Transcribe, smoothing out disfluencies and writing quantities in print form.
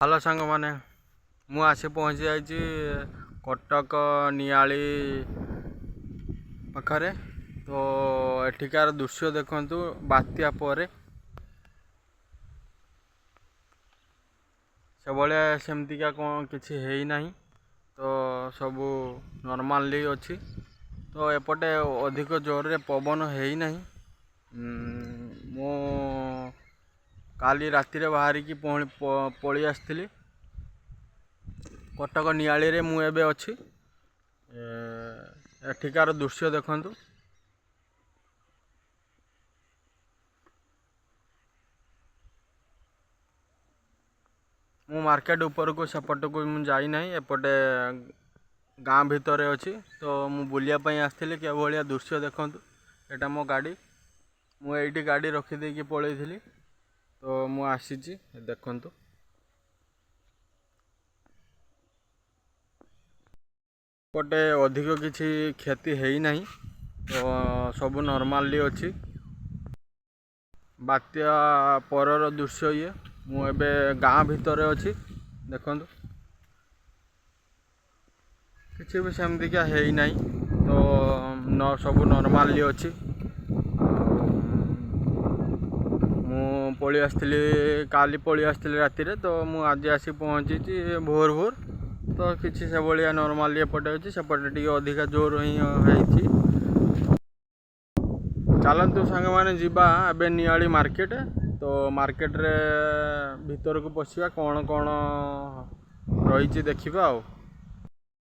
Hello सांग माने मु आसी पहुँची जाइए कटक नियाली पाखरे। तो एठिकार दृश्य देखंतु बात्या परे से सेमतिका कौन किसी है ना, तो सबू नॉर्मली अच्छी। तो एपटे अधिक जोर रे पवन है ना। मु काली राति रे बाहरी की पड़ी आसती कटक नियाली रे मु एबे अच्छी। एठिकार दृश्य देखंतु। मु मार्केट ऊपर को सेपट को मु जाई नहीं, एपटे गाँ भितर अच्छी। तो मु बुलिया पई आसती के भाया दृश्य देखंतु। एटा मो गाड़ी, मु एठी गाड़ी रखी दे कि पळेइथिली। तो मु आसीची देखंतु। पटे अधिक किसी क्षति है नहीं, तो सब नॉर्मली अच्छी। बात्या परर दृश्य ये मु एबे गाँ भितर अच्छी देखंतु। किसी भी सेमती क्या है नहीं, तो सब नॉर्मली अच्छी। मु पळी आसली काली पळी आसली राति रे, तो मु आज आसी पहुँची भोर भोर। तो किसी से भाया नॉर्मली एपटे अच्छी, सेपटे टी अधिका जोर ही है। चलतु सांग मैंने जीवा एबे नियाली मार्केट। तो मार्केट रे भीतर को पशिया कौन कौन रही देखा।